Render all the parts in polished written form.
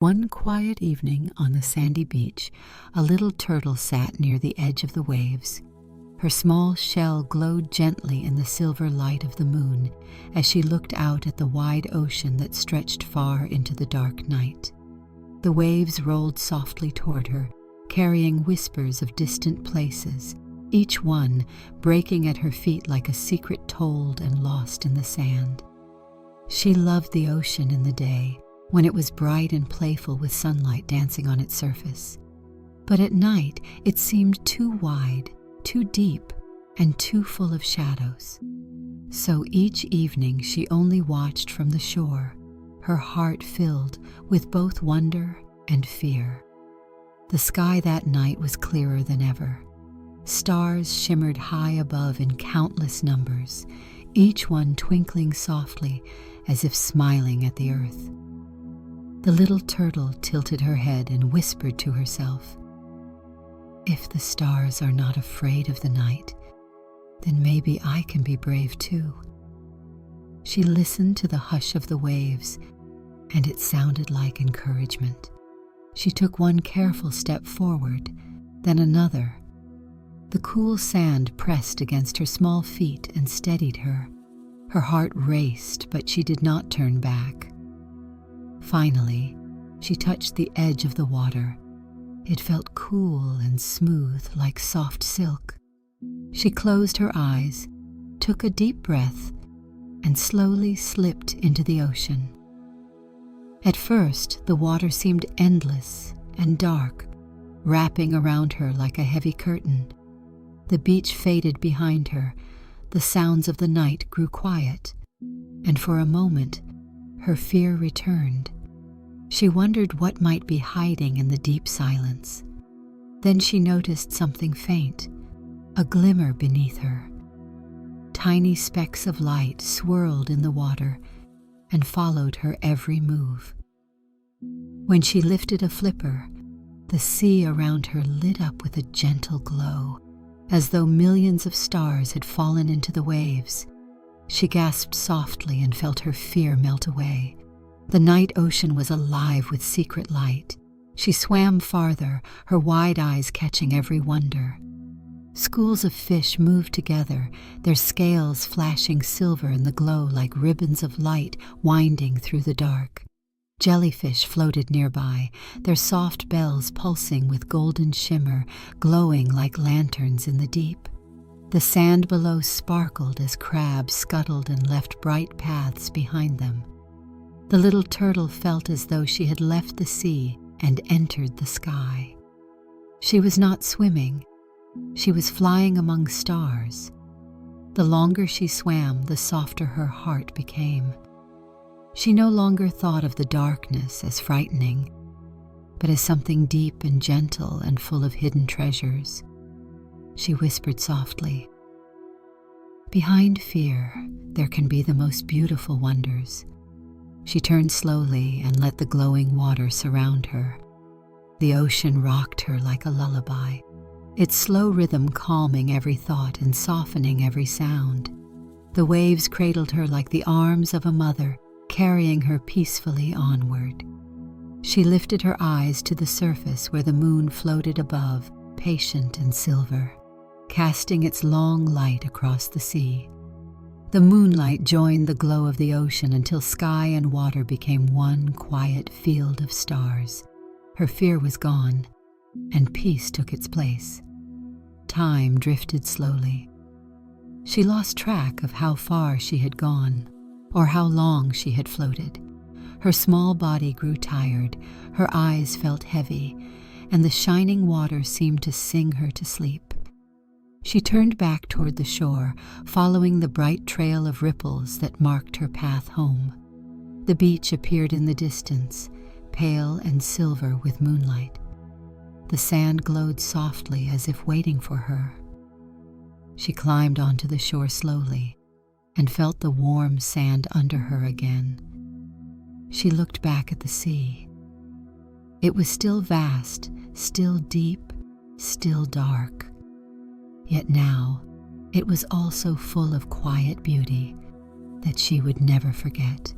One quiet evening on the sandy beach, a little turtle sat near the edge of the waves. Her small shell glowed gently in the silver light of the moon as she looked out at the wide ocean that stretched far into the dark night. The waves rolled softly toward her, carrying whispers of distant places, each one breaking at her feet like a secret told and lost in the sand. She loved the ocean in the day, when it was bright and playful with sunlight dancing on its surface. But at night it seemed too wide, too deep, and too full of shadows. So each evening she only watched from the shore, her heart filled with both wonder and fear. The sky that night was clearer than ever. Stars shimmered high above in countless numbers, each one twinkling softly as if smiling at the earth. The little turtle tilted her head and whispered to herself, "If the stars are not afraid of the night, then maybe I can be brave too." She listened to the hush of the waves, and it sounded like encouragement. She took one careful step forward, then another. The cool sand pressed against her small feet and steadied her. Her heart raced, but she did not turn back. Finally, she touched the edge of the water. It felt cool and smooth like soft silk. She closed her eyes, took a deep breath, and slowly slipped into the ocean. At first, the water seemed endless and dark, wrapping around her like a heavy curtain. The beach faded behind her, the sounds of the night grew quiet, and for a moment, her fear returned. She wondered what might be hiding in the deep silence. Then she noticed something faint, a glimmer beneath her. Tiny specks of light swirled in the water and followed her every move. When she lifted a flipper, the sea around her lit up with a gentle glow, as though millions of stars had fallen into the waves. She gasped softly and felt her fear melt away. The night ocean was alive with secret light. She swam farther, her wide eyes catching every wonder. Schools of fish moved together, their scales flashing silver in the glow like ribbons of light winding through the dark. Jellyfish floated nearby, their soft bells pulsing with golden shimmer, glowing like lanterns in the deep. The sand below sparkled as crabs scuttled and left bright paths behind them. The little turtle felt as though she had left the sea and entered the sky. She was not swimming. She was flying among stars. The longer she swam, the softer her heart became. She no longer thought of the darkness as frightening, but as something deep and gentle and full of hidden treasures. She whispered softly, "Behind fear, there can be the most beautiful wonders." She turned slowly and let the glowing water surround her. The ocean rocked her like a lullaby, its slow rhythm calming every thought and softening every sound. The waves cradled her like the arms of a mother, carrying her peacefully onward. She lifted her eyes to the surface where the moon floated above, patient and silver, casting its long light across the sea. The moonlight joined the glow of the ocean until sky and water became one quiet field of stars. Her fear was gone, and peace took its place. Time drifted slowly. She lost track of how far she had gone, or how long she had floated. Her small body grew tired, her eyes felt heavy, and the shining water seemed to sing her to sleep. She turned back toward the shore, following the bright trail of ripples that marked her path home. The beach appeared in the distance, pale and silver with moonlight. The sand glowed softly as if waiting for her. She climbed onto the shore slowly and felt the warm sand under her again. She looked back at the sea. It was still vast, still deep, still dark. Yet now, it was also full of quiet beauty that she would never forget.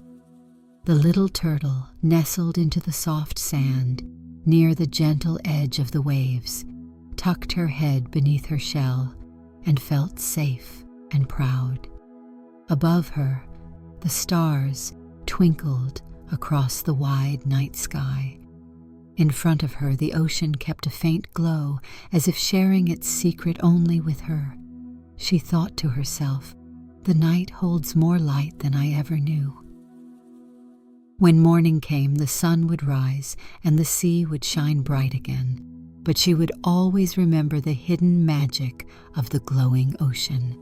The little turtle nestled into the soft sand near the gentle edge of the waves, tucked her head beneath her shell, and felt safe and proud. Above her, the stars twinkled across the wide night sky. In front of her, the ocean kept a faint glow, as if sharing its secret only with her. She thought to herself, "The night holds more light than I ever knew." When morning came, the sun would rise and the sea would shine bright again, but she would always remember the hidden magic of the glowing ocean.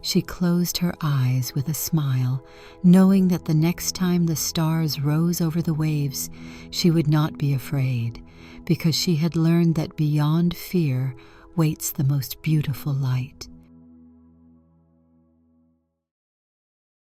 She closed her eyes with a smile, knowing that the next time the stars rose over the waves, she would not be afraid, because she had learned that beyond fear waits the most beautiful light.